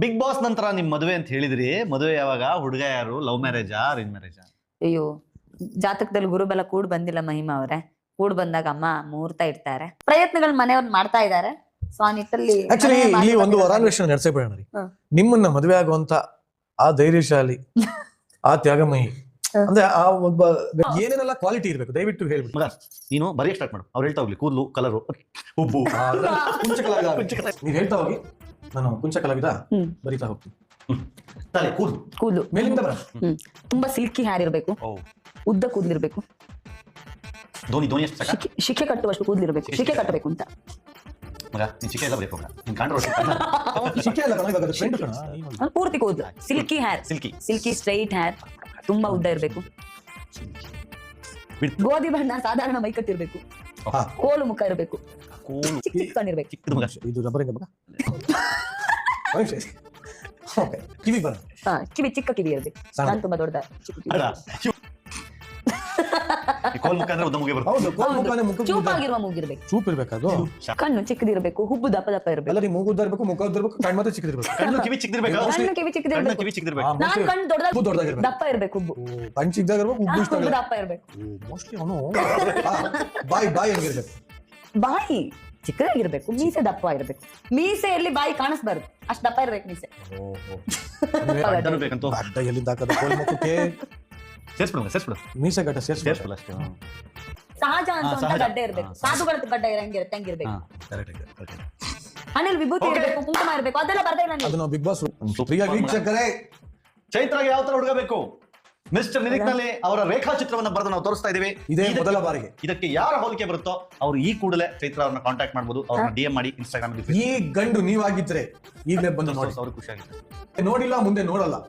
Big boss ನಂತರ ನಿಮ್ ಮದುವೆ ಅಂತ ಹೇಳಿದ್ರಿ, ಮದುವೆ ಯಾವಾಗ? ಹುಡುಗ ಯಾರು? ಲವ್ ಮ್ಯಾರೇಜಾ ಅರೇಂಜ್ ಮ್ಯಾರೇಜಾ? ಅಯ್ಯೋ, ಜಾತಕದಲ್ಲಿ ಗುರುಬಲ ಕೂಡ್ ಬಂದಿಲ್ಲ ಮಹಿಮಾ ಅವ್ರೆ. ಕೂಡ್ ಬಂದಾಗ ಅಮ್ಮ ಮುಹೂರ್ತ ಇಡ್ತಾರೆ. ಪ್ರಯತ್ನಗಳು ಮನೆಯವ್ರು ಮಾಡ್ತಾ ಇದ್ದಾರೆ. ಸೊ ಆ ನಿಟ್ಟಲ್ಲಿ ಆಕ್ಚುಲಿ ಇಲ್ಲಿ ಒಂದು ವರಾನ್ವೇಷಣೆ ನಡೆಸಬೇಡ ರೀ. ನಿಮ್ಮನ್ನ ಮದುವೆ ಆಗುವಂತ ಆ ಧೈರ್ಯಶಾಲಿ, ಆ ತ್ಯಾಗಮಯಿ, ಅಂದ್ರೆ ಆ ಒಬ್ಬ ಏನೇನೆಲ್ಲ ಕ್ವಾಲಿಟಿ ಇರ್ಬೇಕು ದಯವಿಟ್ಟು ಹೇಳ್ಬಿಟ್ಟು. ಮಗ ನೀನು ಬರೀ ಸ್ಟಾರ್ಟ್ ಮಾಡು. ಅವ್ರು ಹೇಳ್ತಾ ಹೋಗ್ಲಿ, ಕೂದಲು, ಕಲರು, ಉಬ್ಬು. ನೀವ್ ಹೇಳ್ತಾ ಹೋಗಿ, ನಾನು ಕುಂಚ ಕಲಾವಿದ ಬರೀತಾ ಹೋಗ್ತೀನಿ. ತಲೆ, ಕೂದಲು, ಕೂದಲು ಮೇಲಿಂದ ಬರ. ತುಂಬಾ ಸಿಲ್ಕಿ ಹೇರ್ ಇರ್ಬೇಕು, ಉದ್ದ ಕೂದಲಿರ್ಬೇಕು, ಧೋನಿ ಎಷ್ಟು ಸಾಕ? ಶಿಖೆ ಕಟ್ಟುವಷ್ಟು ಕೂದಲಿರ್ಬೇಕು. ಶಿಖೆ ಕಟ್ಟಬೇಕು ಅಂತ ಮಗ ನೀನ್ ಚಿಕ್ಕ ಎಲ್ಲ ಬೇಕು. ನೀನ್ ಕಾಂಡ್ರೆ ಶಿಕೆ ಅಲ್ಲ ಕಣ, ಇವಾಗ ಟ್ರೆಂಡ್ ಕಣ. ಪೂರ್ತಿ ಕೂದಲು silky hair, silky straight hair, ತುಂಬಾ ಉದ್ದ ಇರ್ಬೇಕು. ಗೋಧಿ ಬಣ್ಣ ಸಾಧಾರಣ ಮೈಕಟ್ಟಿರ್ಬೇಕು. ಕೋಲು ಮುಖ ಇರ್ಬೇಕು. ಚಿಕ್ಕ ಚಿಕ್ಕನಿರ್ಬೇಕು. ಚಿಕ್ಕದು ಮಗ. ಇದು ರಬ್ಬರಿಂಗ್ ಮಗ. ಕಿವಿ ಬರ. ಕಿವಿ ಚಿಕ್ಕ ಕಿವಿ ಇರ್ಬೇಕು. ನಾನು ತುಂಬಾ ದೊಡ್ಡ ಚಿಕ್ಕ ಕಿವಿ. ಕೋಲ್ ಮುಖ ಅಂದ್ರೆ ಉದ್ದ ಮುಗಿ ಬರುತ್ತೆ. ಹೌದು, ಕೋಲ್ ಮುಖನೇ ಮುಖ ಚೂಪಾಗಿರುವ ಮೂಗಿರ್ಬೇಕು. ಚೂಪ್ ಇರ್ಬೇಕದು. ಕಣ್ಣು ಚಿಕ್ಕದಿರ್ಬೇಕು, ಹುಬ್ಬು ದಪ್ಪ ದಪ್ಪ ಇರ್ಬೇಕು. ಎಲ್ಲ ಮೂಗು ಉದ್ದ ಇರ್ಬೇಕು, ಮುಖ ಉದ್ದ ಇರ್ಬೇಕು, ಕಣ್ಣು ಮಾತ್ರ ಚಿಕ್ಕದಿರ್ಬೇಕು. ಕಣ್ಣು ಕಿವಿ ಚಿಕ್ಕದಿರ್ಬೇಕು. ಕಣ್ಣು ಕಿವಿ ಚಿಕ್ಕದಿರ್ಬೇಕು. ಕಿವಿ ಚಿಕ್ಕದಿರ್ಬೇಕು. ನಾನು ಕಣ್ಣು ದೊಡ್ಡದಾಗಿರ್ಬೇಕು, ದಪ್ಪ ಇರ್ಬೇಕು. ಹುಬ್ಬು ಕಣ್ಣು ಚಿಕ್ಕದಾಗಿರ್ಬೇಕು, ಹುಬ್ಬು ಇಷ್ಟ ಹುಬ್ಬು ದಪ್ಪ ಇರ್ಬೇಕು. ಮೋಸ್ಟ್ಲಿ ಅವನು ಬಾಯಿ ಹೆಂಗಿರ್ಬೇಕು? ಬಾಯಿ ಚಿಕ್ಕದಾಗಿರ್ಬೇಕು, ಮೀಸೆ ದಪ್ಪ ಇರ್ಬೇಕು. ಮೀಸೆಯಲ್ಲಿ ಬಾಯಿ ಕಾಣಿಸ್ಬಾರ್ದು, ಅಷ್ಟ್ ದಪ್ಪ ಇರ್ಬೇಕು ಮೀಸೆ. ಅಡ್ಡನೂ ಬೇಕಂತ. ಅಡ್ಡ ಎಲ್ಲಿಂದ ಹಾಕದ ಕೋಲ್ ಮುಖಕ್ಕೆ? ಸೇರ್ಸ್ಬಿಡು. ಮೀಸೆ ಗಡ್ಡ ಸೇರ್ಸ್ಬಿಡು ಅಷ್ಟೇ. ಸಹಜ ಅಂತ ಗಡ್ಡೆ ಇರ್ಬೇಕು. ಸಾಧುಗಳ ಗಡ್ಡ ಹೆಂಗಿರುತ್ತೆ ಹಂಗಿರ್ಬೇಕು. ಹಣೆಲ್ ವಿಭೂತಿ ಇರ್ಬೇಕು, ಕುಂಕುಮ ಇರ್ಬೇಕು. ಅದೆಲ್ಲ ಬರ್ತಾ ಇಲ್ಲ. ಅದು ನಾವು ಬಿಗ್ ಬಾಸ್ ಪ್ರಿಯ ವೀಕ್ಷಕರೇ, ಚೈತ್ರಾಗೆ ಯಾವ ತರ ಹುಡುಗ ಬೇಕು? ಮಿಸ್ಟರ್ ನಿರಿಕ್ ನಲ್ಲಿ ಅವರ ರೇಖಾಚಿತ್ರವನ್ನ ಬರೆದು ನಾವು ತೋರಿಸ್ತಾ ಇದೀವಿ. ಇದೇ ಮೊದಲ ಬಾರಿಗೆ. ಇದಕ್ಕೆ ಯಾರ ಹೋಲಿಕೆ ಬರುತ್ತೋ ಅವ್ರು ಈ ಕೂಡಲೇ ಚೈತ್ರ ಅವ್ರನ್ನ ಕಾಂಟ್ಯಾಕ್ಟ್ ಮಾಡಬಹುದು. ಅವ್ರನ್ನ DM ಮಾಡಿ ಇನ್ಸ್ಟಾಗ್ರಾಮ್. ಈ ಗಂಡು ನೀವಾಗಿದ್ರೆ ಈಗಲೇ ಬಂದು ನೋಡಿ. ಅವ್ರು ಖುಷಿ ಆಗುತ್ತೆ. ನೋಡಿಲ್ಲ ಮುಂದೆ ನೋಡಲ್ಲ.